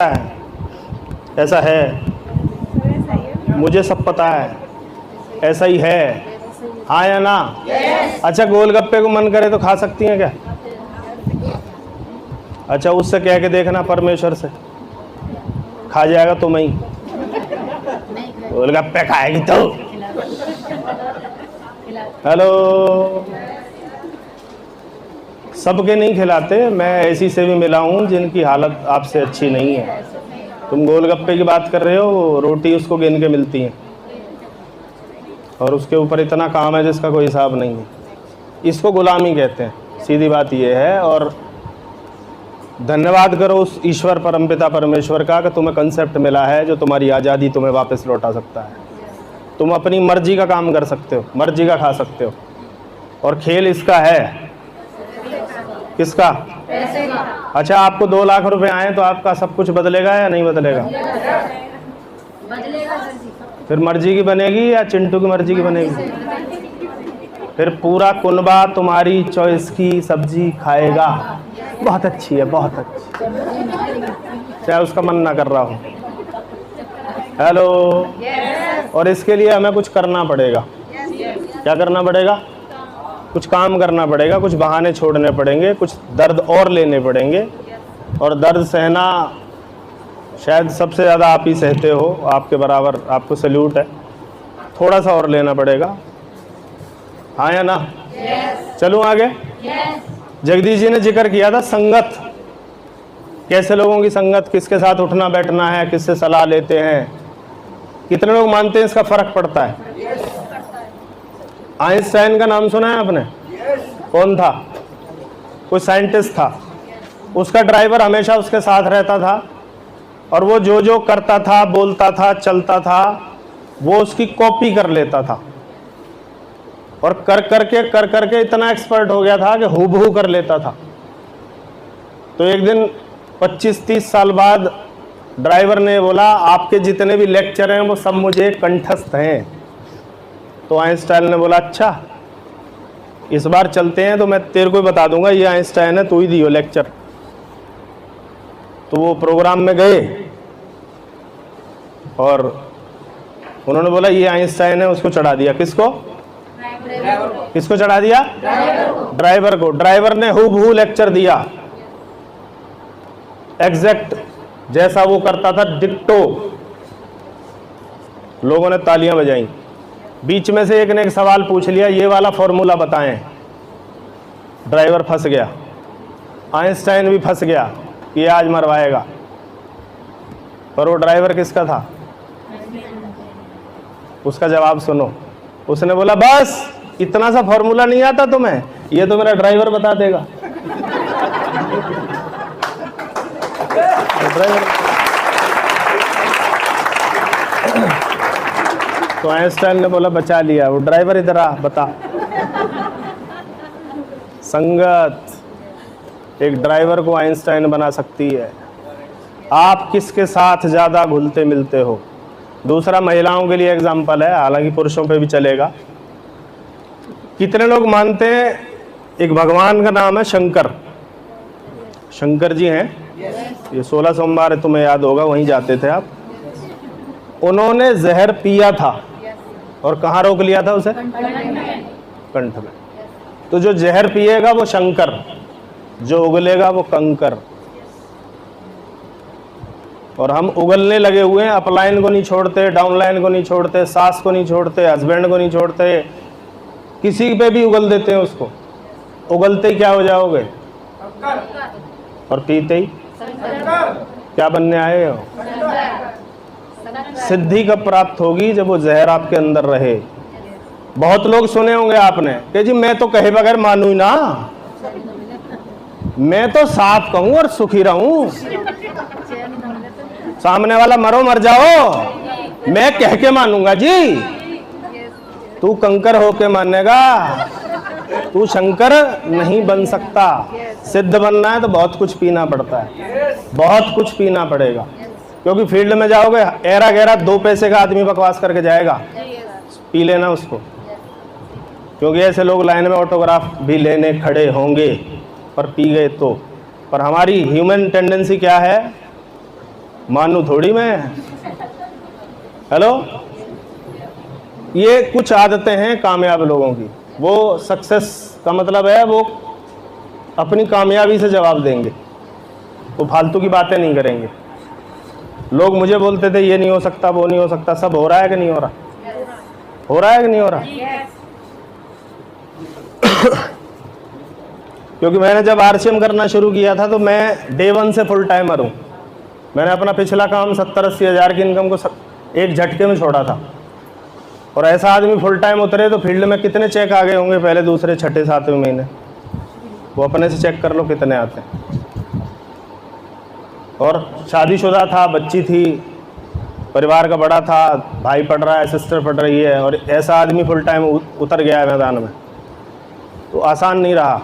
है, ऐसा है, मुझे सब पता है, ऐसा ही है, हाँ या ना? अच्छा, गोलगप्पे को मन करे तो खा सकती हैं क्या? अच्छा, उससे कह के देखना परमेश्वर से, खा जाएगा तो मैं ही गोलगप्पे खाएगी तो। हेलो, सबके नहीं खिलाते, मैं ऐसी से भी मिला हूँ जिनकी हालत आपसे अच्छी नहीं है। तुम गोलगप्पे की बात कर रहे हो, रोटी उसको गिन के मिलती है और उसके ऊपर इतना काम है जिसका कोई हिसाब नहीं है। इसको गुलामी कहते हैं, सीधी बात ये है। और धन्यवाद करो उस ईश्वर परमपिता परमेश्वर का कि तुम्हें कंसेप्ट मिला है जो तुम्हारी आज़ादी तुम्हें वापस लौटा सकता है। तुम अपनी मर्जी का काम कर सकते हो, मर्जी का खा सकते हो। और खेल इसका है, किसका? पैसे का। अच्छा, आपको 2 लाख रुपए आए तो आपका सब कुछ बदलेगा या नहीं बदलेगा? बदलेगा। फिर मर्जी की बनेगी या चिंटू की मर्जी की बनेगी? फिर पूरा कुनबा तुम्हारी चॉइस की सब्जी खाएगा। बहुत अच्छी है, बहुत अच्छी, चाहे उसका मन ना कर रहा हो। हेलो, और इसके लिए हमें कुछ करना पड़ेगा। क्या करना पड़ेगा? कुछ काम करना पड़ेगा, कुछ बहाने छोड़ने पड़ेंगे, कुछ दर्द और लेने पड़ेंगे। और दर्द सहना शायद सबसे ज़्यादा आप ही सहते हो, आपके बराबर, आपको सैल्यूट है। थोड़ा सा और लेना पड़ेगा, हाँ या ना? चलूँ आगे? जगदीश जी ने जिक्र किया था संगत, कैसे लोगों की संगत, किसके साथ उठना बैठना है, किससे सलाह लेते हैं। कितने लोग मानते हैं इसका फर्क पड़ता है? आइंस्टाइन का नाम सुना है आपने? कौन था? कोई साइंटिस्ट था, उसका ड्राइवर हमेशा उसके साथ रहता था और वो जो जो करता था, बोलता था, चलता था, वो उसकी कॉपी कर लेता था। और कर करके इतना एक्सपर्ट हो गया था कि हूबहू कर लेता था। तो एक दिन 25-30 साल बाद ड्राइवर ने बोला, आपके जितने भी लेक्चर हैं वो सब मुझे कंठस्थ हैं। तो आइंस्टाइन ने बोला, अच्छा इस बार चलते हैं तो मैं तेरे को बता दूंगा ये आइंस्टाइन है, तू ही दियो लेक्चर। तो वो प्रोग्राम में गए और उन्होंने बोला ये आइंस्टाइन है, उसको चढ़ा दिया। किसको? किसको चढ़ा दिया? ड्राइवर को। ड्राइवर ने हूबहू लेक्चर दिया, एग्जैक्ट जैसा वो करता था, डिक्टो। लोगों ने तालियां बजाई। बीच में से एक ने एक सवाल पूछ लिया, ये वाला फॉर्मूला बताएं। ड्राइवर फंस गया, आइंस्टाइन भी फंस गया कि आज मरवाएगा। पर वो ड्राइवर किसका था? उसका जवाब सुनो। उसने बोला, बस इतना सा फॉर्मूला नहीं आता तुम्हें, ये तो मेरा ड्राइवर बता देगा। तो आइंस्टाइन ने बोला, बचा लिया। वो ड्राइवर इधर आ, बता। संगत एक ड्राइवर को आइंस्टाइन बना सकती है। आप किसके साथ ज़्यादा घुलते मिलते हो? दूसरा, महिलाओं के लिए एग्जाम्पल है, हालांकि पुरुषों पे भी चलेगा। कितने लोग मानते हैं एक भगवान का नाम है शंकर? शंकर जी हैं, ये 16 सोमवार है, तुम्हें याद होगा, वहीं जाते थे आप। उन्होंने जहर पिया था और कहाँ रोक लिया था उसे? कंठ में। तो जो जहर पिएगा वो शंकर, जो उगलेगा वो कंकर। और हम उगलने लगे हुए हैं, अपलाइन को नहीं छोड़ते, डाउनलाइन को नहीं छोड़ते, सास को नहीं छोड़ते, हस्बैंड को नहीं छोड़ते, किसी पे भी उगल देते हैं उसको। उगलते ही क्या हो जाओगे? और पीते ही क्या बनने आए हो? सिद्धि कब प्राप्त होगी? जब वो जहर आपके अंदर रहे। बहुत लोग सुने होंगे आपने कि जी मैं तो कहे बगैर मानू ही ना, मैं तो साफ कहूं और सुखी रहूं। सामने वाला मरो मर जाओ, मैं कह के मानूंगा जी। तू कंकर होके मानेगा, तू शंकर नहीं बन सकता। सिद्ध बनना है तो बहुत कुछ पीना पड़ता है, बहुत कुछ पीना पड़ेगा। क्योंकि फील्ड में जाओगे, एरा गहरा 2 पैसे का आदमी बकवास करके जाएगा, पी लेना उसको। क्योंकि ऐसे लोग लाइन में ऑटोग्राफ भी लेने खड़े होंगे, पर पी गए तो। पर हमारी ह्यूमन टेंडेंसी क्या है? मानू थोड़ी मैं। हेलो, ये कुछ आदतें हैं कामयाब लोगों की। वो सक्सेस का मतलब है वो अपनी कामयाबी से जवाब देंगे, वो फालतू की बातें नहीं करेंगे। लोग मुझे बोलते थे ये नहीं हो सकता, वो नहीं हो सकता, सब हो रहा है कि नहीं हो रहा? हो रहा है कि नहीं हो रहा? क्योंकि मैंने जब RCM करना शुरू किया था तो मैं डे 1 से फुल टाइमर हूँ। मैंने अपना पिछला काम 70-80 हज़ार की इनकम को एक झटके में छोड़ा था। और ऐसा आदमी फुल टाइम उतरे तो फील्ड में कितने चेक आ गए होंगे पहले, दूसरे, छठे, 7वें महीने। वो अपने से चेक कर लो कितने आते हैं। और शादीशुदा था, बच्ची थी, परिवार का बड़ा था, भाई पढ़ रहा है, सिस्टर पढ़ रही है, और ऐसा आदमी फुल टाइम उतर गया है मैदान में। तो आसान नहीं रहा,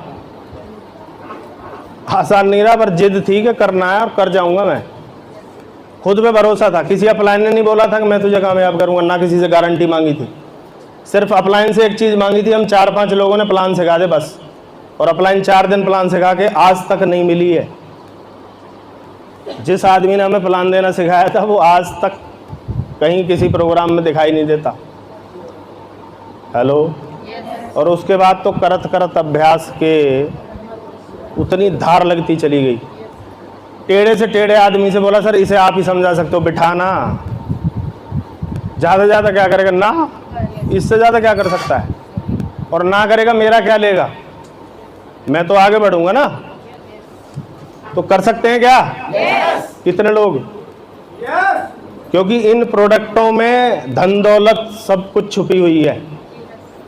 आसान नहीं रहा, पर जिद थी कि करना है और कर जाऊंगा। मैं खुद पे भरोसा था। किसी अपलाइन ने नहीं बोला था कि मैं तुझे कामयाब करूंगा, ना किसी से गारंटी मांगी थी। सिर्फ अपलाइन से एक चीज़ मांगी थी, हम 4-5 लोगों ने प्लान सिखा दे बस। और अपलाइन 4 दिन प्लान सिखा के आज तक नहीं मिली है। जिस आदमी ने हमें प्लान देना सिखाया था वो आज तक कहीं किसी प्रोग्राम में दिखाई नहीं देता। हेलो, और उसके बाद तो करत करत अभ्यास के उतनी धार लगती चली गई। टेढ़े से टेढ़े आदमी से बोला सर इसे आप ही समझा सकते हो, बिठाना। ज़्यादा ज़्यादा क्या करेगा? ना, इससे ज़्यादा क्या कर सकता है? और ना करेगा मेरा क्या लेगा? मैं तो आगे बढ़ूंगा ना। तो कर सकते हैं क्या? कितने लोग? क्योंकि इन प्रोडक्टों में धन दौलत सब कुछ छुपी हुई है।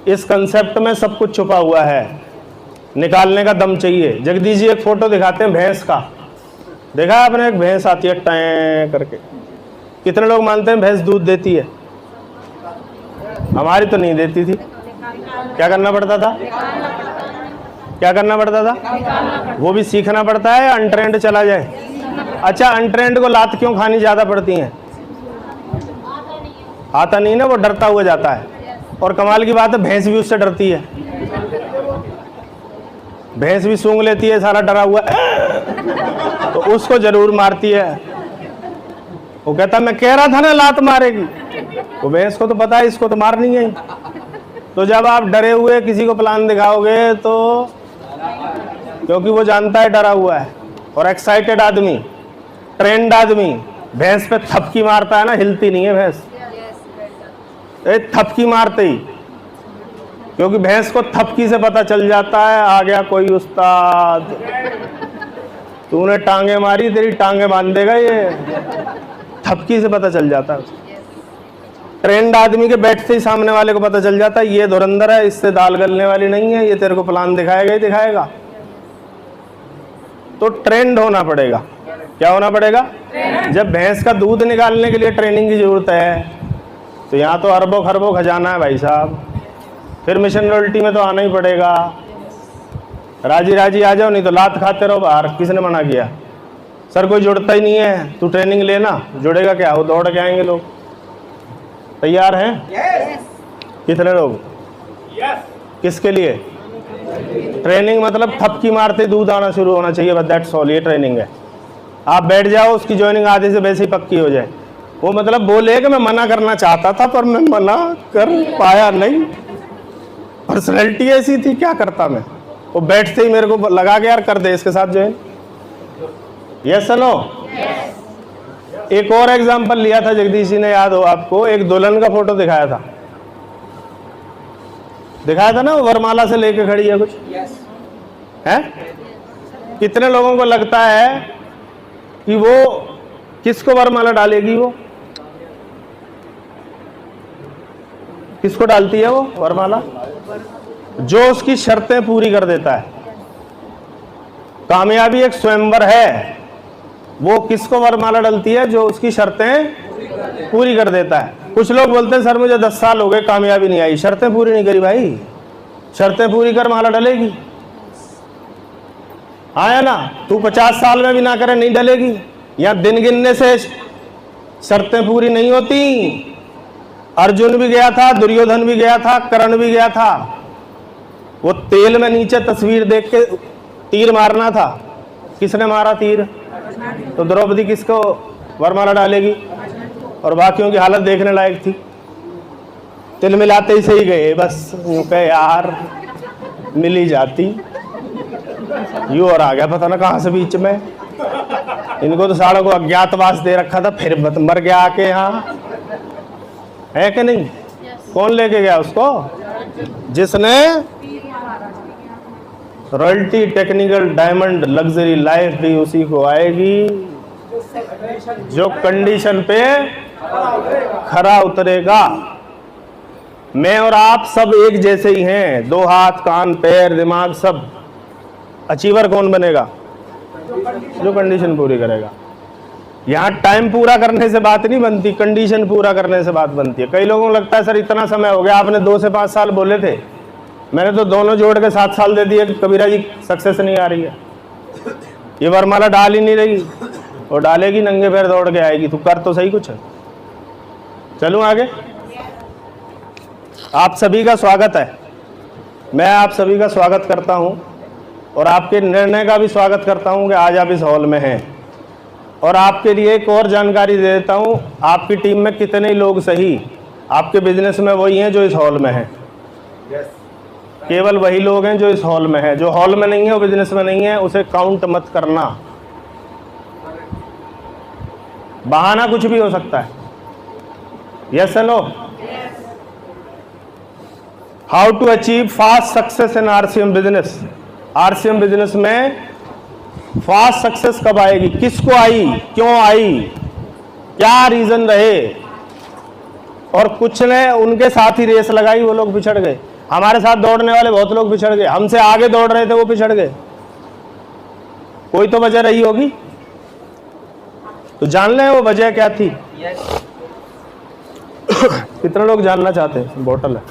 इस कंसेप्ट में सब कुछ छुपा हुआ है, निकालने का दम चाहिए। जगदीश जी एक फोटो दिखाते हैं भैंस का, देखा है आपने? एक भैंस आती है टैं करके। कितने लोग मानते हैं भैंस दूध देती है? हमारी तो नहीं देती थी। क्या करना पड़ता था? क्या करना पड़ता था? वो भी सीखना पड़ता है, अनट्रेंड चला जाए। अच्छा, अनट्रेंड को लात क्यों खानी ज़्यादा पड़ती हैं? आता नहीं ना, वो डरता हुआ जाता है। और कमाल की बात है भैंस भी उससे डरती है। भैंस भी सूंघ लेती है, सारा डरा हुआ तो उसको जरूर मारती है। वो कहता मैं कह रहा था ना लात मारेगी। वो भैंस को तो पता है इसको तो मारनी है। तो जब आप डरे हुए किसी को प्लान दिखाओगे तो, क्योंकि वो जानता है डरा हुआ है। और एक्साइटेड आदमी, ट्रेंड आदमी भैंस पे थपकी मारता है ना, हिलती नहीं है भैंस, थपकी मारते ही। क्योंकि भैंस को थपकी से पता चल जाता है आ गया कोई उस्ताद, तूने टांगे मारी, तेरी टांगे बांध देगा ये। थपकी से पता चल जाता है। ट्रेंड आदमी के बैठते ही सामने वाले को पता चल जाता है ये धुरंधर है, इससे दाल गलने वाली नहीं है, ये तेरे को प्लान दिखाएगा ही दिखाएगा। तो ट्रेंड होना पड़ेगा। क्या होना पड़ेगा? जब भैंस का दूध निकालने के लिए ट्रेनिंग की जरूरत है तो यहाँ तो अरबों खरबों खजाना है भाई साहब। फिर मिशन रॉयल्टी में तो आना ही पड़ेगा। राजी राजी आ जाओ, नहीं तो लात खाते रहो बाहर। किसने मना किया? सर कोई जुड़ता ही नहीं है, तू ट्रेनिंग लेना। जुड़ेगा क्या? वो दौड़ के आएंगे लोग। तैयार हैं? कितने लोग? किसके लिए? ट्रेनिंग मतलब थपकी मारते दूध आना शुरू होना चाहिए, बस दैट्स ऑल। ये ट्रेनिंग है। आप बैठ जाओ, उसकी ज्वाइनिंग आधे से वैसे ही पक्की हो जाए। वो मतलब बोले कि मैं मना करना चाहता था पर मैं मना कर पाया नहीं, पर्सनैलिटी ऐसी थी, क्या करता मैं। वो बैठते ही मेरे को लगा के यार कर दे इसके साथ ज्वाइन। Yes no? एक और एग्जांपल लिया था जगदीश जी ने, याद हो आपको? एक दुल्हन का फोटो दिखाया था, ना वरमाला से लेके खड़ी है कुछ है। कितने लोगों को लगता है कि वो किसको वरमाला डालेगी? वो किसको डालती है वो वरमाला? जो उसकी शर्तें पूरी कर देता है। कामयाबी एक स्वयंवर है, वो किसको वरमाला डालती है? जो उसकी शर्तें पूरी कर देता है। कुछ लोग बोलते हैं सर मुझे 10 साल हो गए कामयाबी नहीं आई। शर्तें पूरी नहीं करी भाई, शर्तें पूरी कर माला डलेगी। आया ना? तू 50 साल में भी ना करे नहीं डलेगी। या दिन गिनने से शर्तें पूरी नहीं होती। अर्जुन भी गया था, दुर्योधन भी गया था, कर्ण भी गया था। वो तेल में नीचे तस्वीर देख के तीर मारना था। किसने मारा तीर? तो द्रौपदी किसको वरमाला डालेगी, और बाकियों की हालत देखने लायक थी। तिल मिलाते ही सही गए, बस यूं कहे यार मिल ही जाती, यूं और आ गया पता ना कहाँ से बीच में। इनको तो सालों को अज्ञातवास दे रखा था, फिर मर गया आके यहाँ, है कि नहीं? कौन लेके गया उसको? जिसने royalty, technical, diamond, luxury life भी उसी को आएगी जो कंडीशन पे खरा उतरेगा। मैं और आप सब एक जैसे ही हैं, 2 हाथ, कान, पैर, दिमाग सब। अचीवर कौन बनेगा? जो कंडीशन पूरी करेगा। यहाँ टाइम पूरा करने से बात नहीं बनती, कंडीशन पूरा करने से बात बनती है। कई लोगों को लगता है सर इतना समय हो गया, आपने 2 से 5 साल बोले थे, मैंने तो दोनों जोड़ के 7 साल दे दिए, कबीरा जी सक्सेस नहीं आ रही है। ये वरमाला डाल ही नहीं रही, और डालेगी नंगे पैर दौड़ के आएगी। तू कर तो सही कुछ है। चलूं आगे? आप सभी का स्वागत है, मैं आप सभी का स्वागत करता हूं, और आपके निर्णय का भी स्वागत करता हूं कि आज आप इस हॉल में हैं। और आपके लिए एक और जानकारी दे देता हूं, आपकी टीम में कितने लोग सही आपके बिजनेस में वही हैं जो इस हॉल में हैं। केवल वही लोग हैं जो इस हॉल में हैं। जो हॉल में नहीं है वो बिजनेस में नहीं है, उसे काउंट मत करना। बहाना कुछ भी हो सकता है। Yes no? How to achieve fast success in RCM business. RCM business में फास्ट सक्सेस कब आएगी, किसको आई, क्यों आई, क्या रीजन रहे। और कुछ ने उनके साथ ही रेस लगाई, वो लोग पिछड़ गए। हमारे साथ दौड़ने वाले बहुत लोग पिछड़ गए, हमसे आगे दौड़ रहे थे वो पिछड़ गए। कोई तो वजह रही होगी, तो जान लें वो वजह क्या थी। कितने लोग जानना चाहते हैं? बोतल है।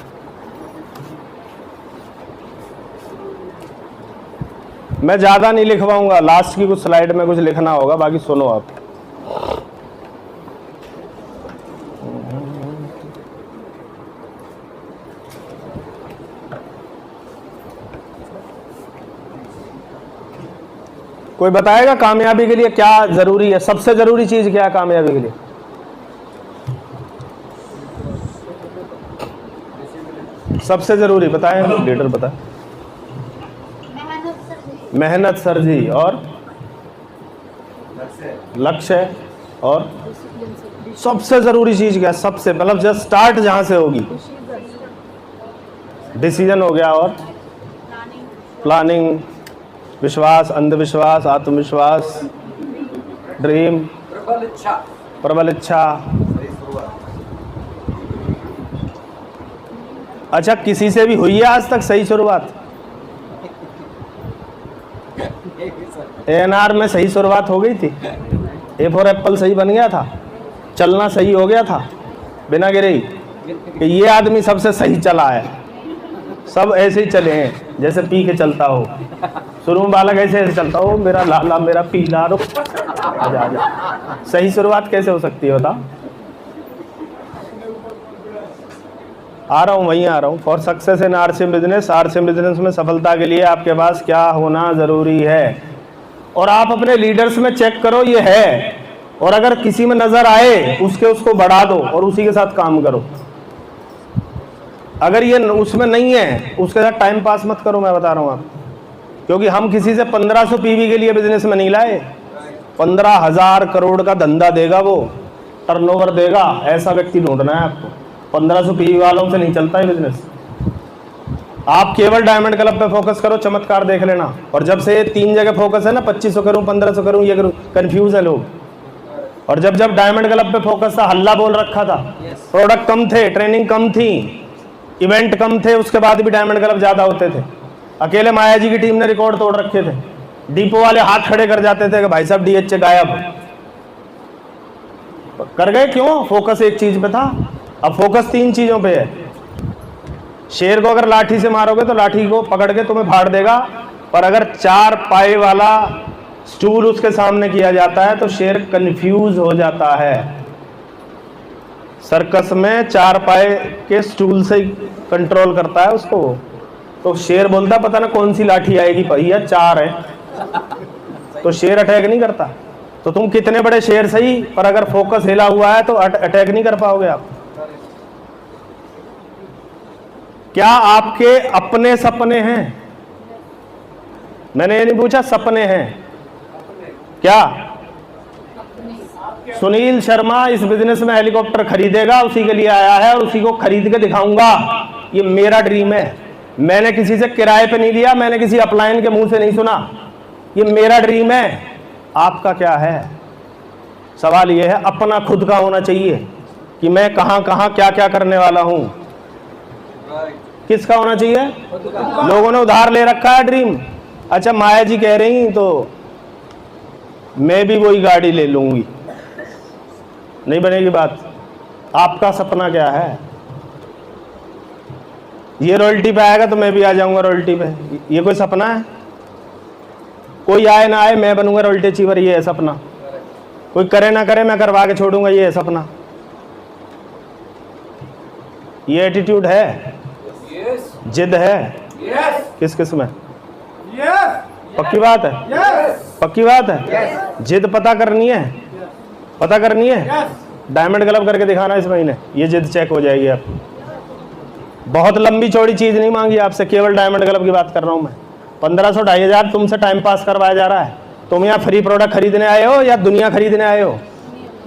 मैं ज्यादा नहीं लिखवाऊंगा, लास्ट की कुछ स्लाइड में कुछ लिखना होगा, बाकी सुनो आप। कोई बताएगा कामयाबी के लिए क्या जरूरी है? सबसे जरूरी चीज क्या है कामयाबी के लिए? सबसे जरूरी बताएं, लीडर बताएं। मेहनत सर जी, और लक्ष्य, और सबसे जरूरी चीज क्या? सबसे मतलब जस्ट स्टार्ट जहां से होगी, डिसीजन हो गया, और प्लानिंग, विश्वास, अंधविश्वास, आत्मविश्वास, ड्रीम, प्रबल इच्छा। अच्छा, किसी से भी हुई है आज तक सही शुरुआत? एएनआर में सही शुरुआत हो गई थी, ए फॉर एप्पल सही बन गया था, चलना सही हो गया था बिना गिरे ही, कि ये आदमी सबसे सही चला है। सब ऐसे ही चले हैं जैसे पी के चलता हो। शुरू में बालक ऐसे चलता हो, मेरा लाला मेरा पीला, रुक आजा आजा। सही शुरुआत कैसे हो सकती है बता? आ रहा हूँ, वहीं आ रहा हूँ। For success in RCM business, RCM business में सफलता के लिए आपके पास क्या होना जरूरी है, और आप अपने लीडर्स में चेक करो ये है, और अगर किसी में नजर आए उसको बढ़ा दो और उसी के साथ काम करो। अगर ये उसमें नहीं है उसके साथ टाइम पास मत करो, मैं बता रहा हूँ आप। क्योंकि हम किसी से 1500 पीवी के लिए बिजनेस में नहीं लाए। 15,000 करोड़ का धंधा देगा वो, टर्नओवर देगा, ऐसा व्यक्ति ढूंढना है आपको। 1500 पीवी वालों से नहीं चलता है बिजनेस। आप केवल डायमंड क्लब पे फोकस करो, चमत्कार देख लेना। और जब से 3 जगह फोकस है ना, 2500 करूं, 1500 करूं, ये करूं, कंफ्यूज है लोग। और जब जब डायमंड क्लब पे फोकस था, हल्ला बोल रखा था, प्रोडक्ट कम थे, ट्रेनिंग कम थी, इवेंट कम थे, उसके बाद भी डायमंड क्लब ज्यादा होते थे। अकेले माया जी की टीम ने रिकॉर्ड तोड़ रखे थे। डिपो वाले हाथ खड़े कर जाते थे कि भाई साहब डीएचए गायब कर गए। क्यों? फोकस एक चीज पे था। अब फोकस 3 चीजों पे है। शेर को अगर लाठी से मारोगे तो लाठी को पकड़ के तुम्हें फाड़ देगा, पर अगर 4 पाए वाला स्टूल उसके सामने किया जाता है तो शेर कंफ्यूज हो जाता है। सर्कस में 4 पाए के स्टूल से कंट्रोल करता है उसको। तो शेर बोलता पता ना कौन सी लाठी आएगी, भैया 4 है, तो शेर अटैक नहीं करता। तो तुम कितने बड़े शेर सही, पर अगर फोकस हिला हुआ है तो अटैक नहीं कर पाओगे आप। क्या आपके अपने सपने हैं? मैंने ये नहीं पूछा, सपने हैं क्या? सुनील शर्मा इस बिजनेस में हेलीकॉप्टर खरीदेगा, उसी के लिए आया है और उसी को खरीद के दिखाऊंगा। ये मेरा ड्रीम है। मैंने किसी से किराए पे नहीं लिया, मैंने किसी अपलाइन के मुंह से नहीं सुना। ये मेरा ड्रीम है। आपका क्या है? सवाल ये है, अपना खुद का होना चाहिए कि मैं कहां कहां क्या क्या करने वाला हूं। किसका होना चाहिए? लोगों ने उधार ले रखा है ड्रीम। अच्छा, माया जी कह रही तो मैं भी वही गाड़ी ले लूंगी, नहीं बनेगी बात। आपका सपना क्या है? ये रॉयल्टी पे आएगा तो मैं भी आ जाऊंगा रॉयल्टी पे, ये कोई सपना है? कोई आए ना आए मैं बनूंगा रॉयल्टी अचीवर, ये है सपना। कोई करे ना करे मैं करवा के छोड़ूंगा, ये है सपना। ये एटीट्यूड है, जिद है किस किस में? पक्की बात है, पक्की बात है। जिद पता करनी है, पता करनी है। डायमंड क्लब करके दिखाना इस महीने, ये जिद चेक हो जाएगी आप। बहुत लंबी चौड़ी चीज नहीं मांगी आपसे, केवल डायमंड क्लब की बात कर रहा हूं मैं। 1500 2500 तुमसे टाइम पास करवाया जा रहा है। तुम यहाँ फ्री प्रोडक्ट खरीदने आए हो या दुनिया खरीदने आए हो?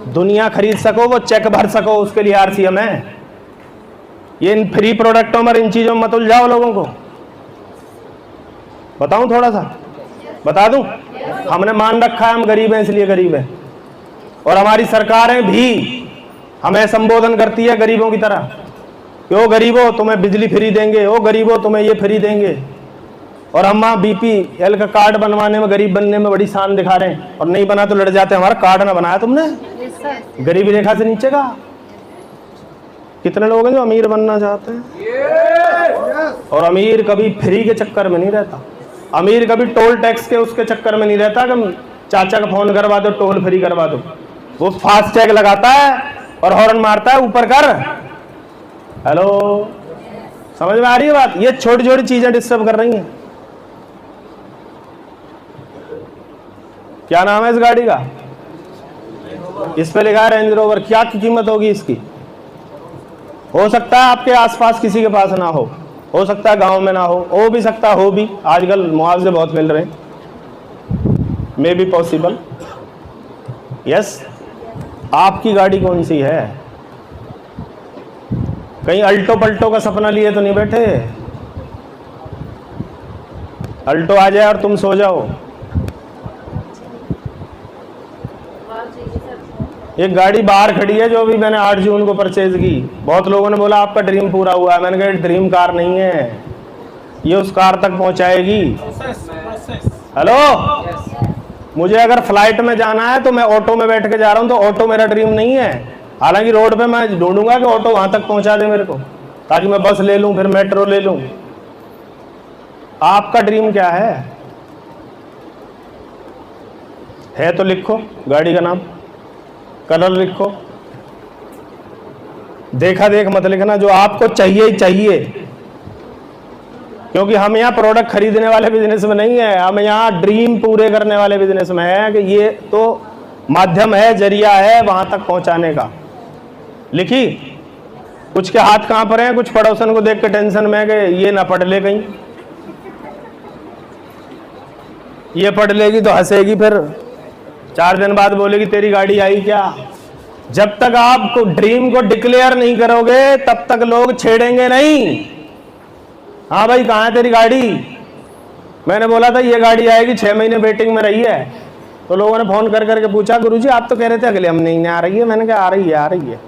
दुनिया खरीद सको, वो चेक भर सको, उसके लिए RCM है। ये इन फ्री प्रोडक्टों में, इन चीजों में मत उलझाओ लोगों को। बताऊं थोड़ा सा? बता दूं? हमने मान रखा है हम गरीब हैं इसलिए गरीब हैं, और हमारी सरकारें भी हमें संबोधन करती है गरीबों की तरह। क्यों गरीबों तुम्हें बिजली फ्री देंगे, ओ गरीबों तुम्हें ये फ्री देंगे। और हम वहाँ BPL का कार्ड बनवाने में, गरीब बनने में बड़ी शान दिखा रहे हैं, और नहीं बना तो लड़ जाते हैं, हमारा कार्ड ना बनाया तुमने। गरीबी रेखा से नीचे का कितने लोग हैं जो अमीर बनना चाहते हैं, और अमीर कभी फ्री के चक्कर में नहीं रहता। अमीर कभी टोल टैक्स के उसके चक्कर में नहीं रहता कि चाचा का फोन करवा दो टोल फ्री करवा दो। वो फास्ट टैग लगाता है और हॉर्न मारता है, ऊपर कर, हेलो। समझ में आ रही है बात? ये छोटी छोटी चीजें डिस्टर्ब कर रही हैं। क्या नाम है इस गाड़ी का? इस पे लिखा है रेंज रोवर। क्या कीमत होगी इसकी? हो सकता है आपके आसपास किसी के पास ना हो सकता है गांव में ना हो भी सकता हो भी। आजकल मुआवजे बहुत मिल रहे हैं, मे बी पॉसिबल। यस। आपकी गाड़ी कौन सी है? कहीं अल्टो पल्टो का सपना लिए तो नहीं बैठे? अल्टो आ जाए और तुम सो जाओ। एक गाड़ी बाहर खड़ी है जो भी मैंने 8 जून को परचेज की। बहुत लोगों ने बोला आपका ड्रीम पूरा हुआ है। मैंने कहा ड्रीम कार नहीं है, ये उस कार तक पहुंचाएगी। हेलो, मुझे अगर फ्लाइट में जाना है तो मैं ऑटो में बैठ के जा रहा हूं, तो ऑटो मेरा ड्रीम नहीं है। हालांकि रोड पे मैं ढूंढूंगा कि ऑटो वहां तक पहुंचा दे मेरे को, ताकि मैं बस ले लूं, फिर मेट्रो ले लूं। आपका ड्रीम क्या है तो लिखो गाड़ी का नाम, कलर लिखो। देखा देख मत लिखना, जो आपको चाहिए ही चाहिए। क्योंकि हम यहाँ प्रोडक्ट खरीदने वाले बिजनेस में नहीं है, हम यहाँ ड्रीम पूरे करने वाले बिजनेस में है कि ये तो माध्यम है, जरिया है वहां तक पहुंचाने का। लिखी? कुछ के हाथ कहां पर हैं, कुछ पड़ोसन को देख के टेंशन में है कि ये ना पढ़ ले कहीं, ये पढ़ लेगी तो हंसेगी, फिर 4 दिन बाद बोलेगी तेरी गाड़ी आई क्या। जब तक आप ड्रीम को डिक्लेयर नहीं करोगे तब तक लोग छेड़ेंगे नहीं। हाँ भाई कहाँ है तेरी गाड़ी? मैंने बोला था ये गाड़ी आएगी, 6 महीने वेटिंग में रही है। तो लोगों ने फोन कर करके पूछा गुरुजी आप तो कह रहे थे अगले महीने आ रही है। मैंने कहा आ रही है, आ रही है।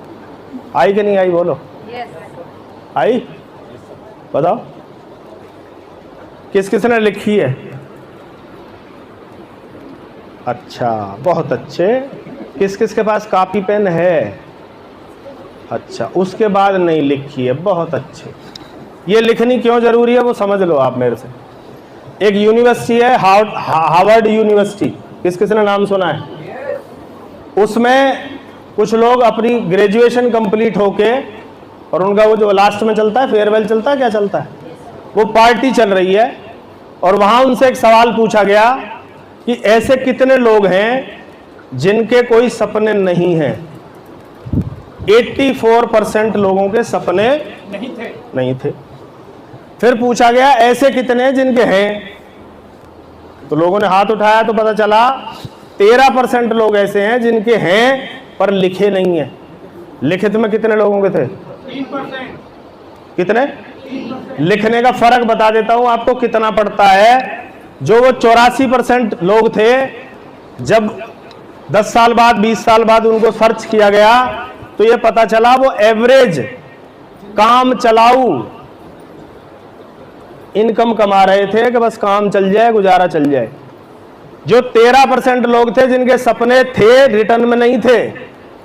आई कि नहीं आई बोलो? आई? बताओ किस किसने लिखी है? अच्छा, बहुत अच्छे। किस किस के पास कॉपी पेन है? अच्छा, उसके बाद नहीं लिखी है, बहुत अच्छे। ये लिखनी क्यों जरूरी है वो समझ लो आप मेरे से। एक यूनिवर्सिटी है हार्वर्ड यूनिवर्सिटी, किस किसने नाम सुना है? उसमें कुछ लोग अपनी ग्रेजुएशन कंप्लीट होके, और उनका वो जो लास्ट में चलता है फेयरवेल चलता है, क्या चलता है, वो पार्टी चल रही है, और वहां उनसे एक सवाल पूछा गया कि ऐसे कितने लोग हैं जिनके कोई सपने नहीं हैं। 84% लोगों के सपने नहीं थे। फिर पूछा गया ऐसे कितने हैं जिनके हैं, तो लोगों ने हाथ उठाया तो पता चला 13% लोग ऐसे हैं जिनके हैं पर लिखे नहीं है। लिखित में कितने लोगों के थे? 3%। कितने? लिखने का फर्क बता देता हूं आपको कितना पड़ता है। जो वो 84% लोग थे, जब 10 साल बाद 20 साल बाद उनको सर्च किया गया तो ये पता चला वो एवरेज काम चलाऊ इनकम कमा रहे थे कि बस काम चल जाए, गुजारा चल जाए। जो 13% लोग थे जिनके सपने थे रिटर्न में नहीं थे,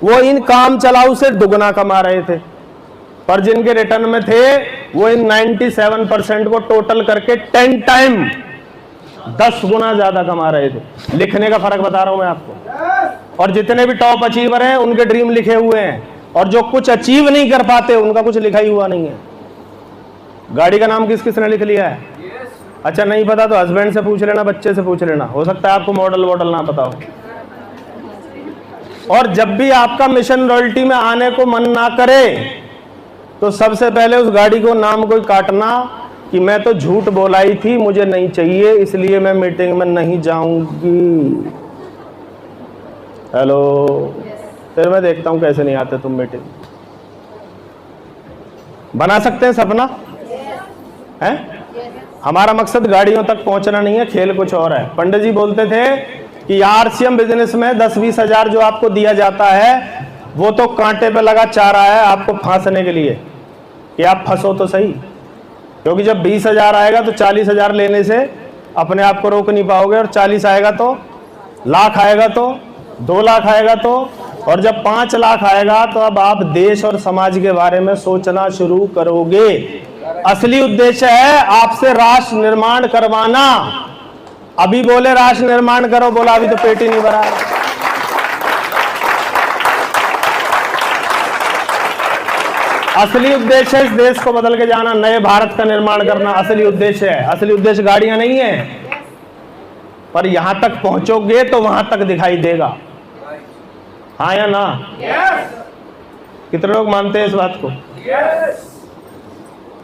वो इन काम चलाऊ से दुगना कमा रहे थे। पर जिनके रिटर्न में थे वो इन 97% को टोटल करके 10 टाइम 10 गुना ज्यादा कमा रहे थे। लिखने का फर्क बता रहा हूं मैं आपको। और जितने भी टॉप अचीवर हैं उनके ड्रीम लिखे हुए हैं, और जो कुछ अचीव नहीं कर पाते उनका कुछ लिखा ही हुआ नहीं है। गाड़ी का नाम किस किसने लिख लिया है? अच्छा नहीं पता तो हस्बैंड से पूछ लेना, बच्चे से पूछ लेना, हो सकता है आपको मॉडल वॉडल ना पता हो। और जब भी आपका मिशन रॉयल्टी में आने को मन ना करे तो सबसे पहले उस गाड़ी को नाम कोई काटना कि मैं तो झूठ बोलाई थी, मुझे नहीं चाहिए, इसलिए मैं मीटिंग में नहीं जाऊंगी। हेलो, फिर मैं देखता हूं कैसे नहीं आते तुम मीटिंग। बना सकते हैं सपना है? हमारा मकसद गाड़ियों तक पहुंचना नहीं है, खेल कुछ और है। पंडित जी बोलते थे कि आरसीएम बिजनेस में 10-20 हजार जो आपको दिया जाता है वो तो कांटे पे लगा चारा है आपको फांसने के लिए कि आप फंसो तो सही। क्योंकि जब 20 हजार आएगा तो 40 हजार लेने से अपने आप को रोक नहीं पाओगे, और 40 आएगा तो लाख, आएगा तो 2 लाख, आएगा तो, और जब 5 लाख आएगा तो अब आप देश और समाज के बारे में सोचना शुरू करोगे। असली उद्देश्य है आपसे राष्ट्र निर्माण करवाना। अभी बोले राष्ट्र निर्माण करो, बोला अभी तो पेट ही नहीं भरा है। असली उद्देश्य है इस देश को बदल के जाना, नए भारत का निर्माण करना असली उद्देश्य है। असली उद्देश्य गाड़ियां नहीं है, पर यहां तक पहुंचोगे तो वहां तक दिखाई देगा। हाँ या ना? कितने लोग मानते हैं इस बात को?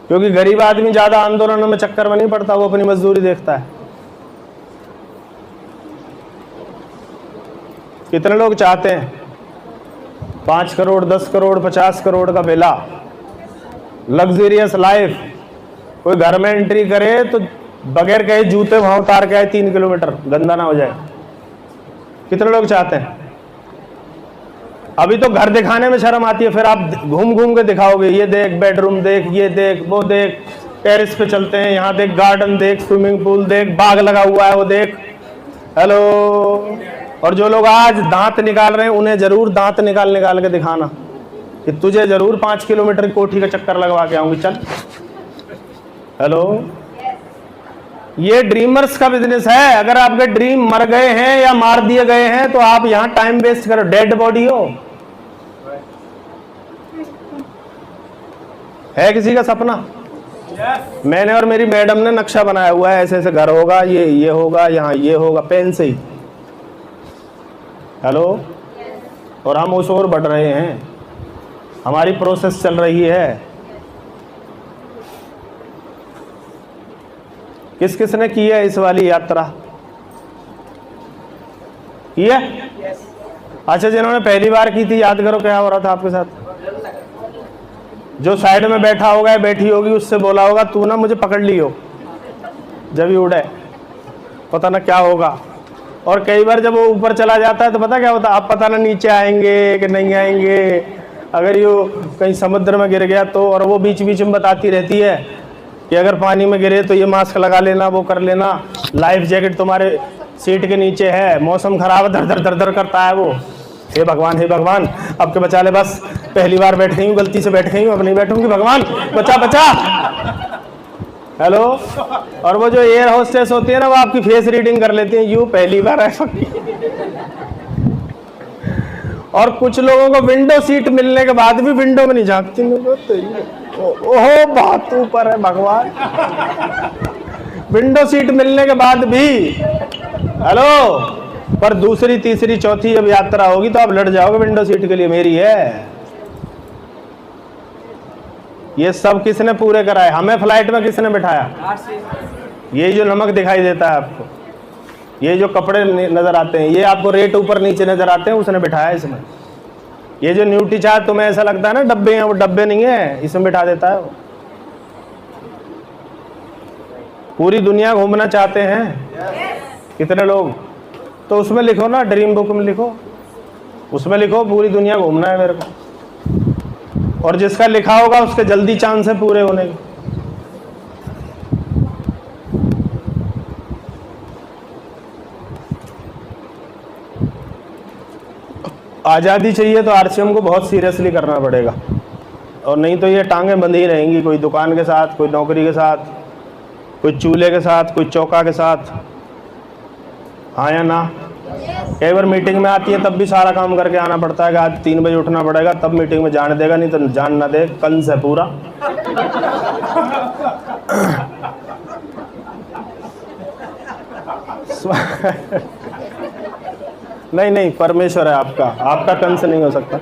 क्योंकि गरीब आदमी ज्यादा आंदोलनों में चक्कर में नहीं पड़ता, वो अपनी मजदूरी देखता है। कितने लोग चाहते हैं 5 करोड़, 10 करोड़, 50 करोड़ का बेला, लग्जरियस लाइफ? कोई घर में एंट्री करे तो बगैर कहे जूते वहां उतार के आए 3 किलोमीटर, गंदा ना हो जाए। कितने लोग चाहते हैं? अभी तो घर दिखाने में शर्म आती है, फिर आप घूम घूम के दिखाओगे, ये देख बेडरूम देख, ये देख वो देख, टेरिस पे चलते हैं, यहाँ देख गार्डन देख, स्विमिंग पूल देख, बाग लगा हुआ है वो देख। हेलो। और जो लोग आज दांत निकाल रहे हैं उन्हें जरूर दांत निकाल के दिखाना कि तुझे जरूर 5 किलोमीटर की कोठी का चक्कर लगवा के आऊंगी, चल। हेलो। ये ड्रीमर्स का बिजनेस है। अगर आपके ड्रीम मर गए हैं या मार दिए गए हैं तो आप यहां टाइम वेस्ट करो, डेड बॉडी हो। है किसी का सपना? मैंने और मेरी मैडम ने नक्शा बनाया हुआ है, ऐसे ऐसे घर होगा, ये होगा, यहाँ ये होगा, पेन से ही। हेलो। और हम उस ओर बढ़ रहे हैं, हमारी प्रोसेस चल रही है। किस किस ने की है इस वाली यात्रा? की है? अच्छा, जिन्होंने पहली बार की थी याद करो क्या हो रहा था आपके साथ? जो साइड में बैठा होगा, बैठी होगी, उससे बोला होगा तू ना मुझे पकड़ लियो जब ही उड़े, पता ना क्या होगा। और कई बार जब वो ऊपर चला जाता है तो पता क्या होता है, आप पता ना नीचे आएंगे कि नहीं आएंगे, अगर ये कहीं समुद्र में गिर गया तो। और वो बीच बीच में बताती रहती है कि अगर पानी में गिरे तो ये मास्क लगा लेना, वो कर लेना, लाइफ जैकेट तुम्हारे सीट के नीचे है, मौसम खराब है, धर धर करता है वो। हे भगवान, हे भगवान, अब के बचा ले, बस पहली बार बैठ गई हूँ, गलती से बैठ गई हूँ, अब नहीं बैठूंगी, भगवान बचा बचा। हेलो। और वो जो एयर होस्टेस होती है ना, वो आपकी फेस रीडिंग कर लेती है, यू पहली बार ऐसा। और कुछ लोगों को विंडो सीट मिलने के बाद भी विंडो में नहीं झांकती। ओहो, बात ऊपर है भगवान। विंडो सीट मिलने के बाद भी, हेलो, पर दूसरी तीसरी चौथी जब यात्रा होगी तो आप लड़ जाओगे विंडो सीट के लिए, मेरी है। ये सब किसने पूरे कराए? हमें फ्लाइट में किसने बिठाया? ये जो नमक दिखाई देता है आपको, ये जो कपड़े नजर आते हैं, ये आपको रेट ऊपर नीचे नजर आते हैं, उसने बिठाया इसमें। ये जो न्यूट्री चाट तुम्हें ऐसा लगता है ना डब्बे हैं, वो डब्बे नहीं है, इसमें बिठा देता है वो। पूरी दुनिया घूमना चाहते हैं कितने लोग? तो उसमें लिखो ना, ड्रीम बुक में लिखो, उसमें लिखो पूरी दुनिया घूमना है मेरे को। और जिसका लिखा होगा उसके जल्दी चांस है पूरे होने के। आज़ादी चाहिए तो आरसीएम को बहुत सीरियसली करना पड़ेगा, और नहीं तो ये टांगें बंधी ही रहेंगी, कोई दुकान के साथ, कोई नौकरी के साथ, कोई चूल्हे के साथ, कोई चौका के साथ। हाँ या ना? कई बार मीटिंग में आती है तब भी सारा काम करके आना पड़ता है कि आज 3 बजे उठना पड़ेगा, तब मीटिंग में जाने देगा, नहीं तो जान ना दे, कंस है पूरा। नहीं नहीं, परमेश्वर है आपका, आपका कंस नहीं हो सकता।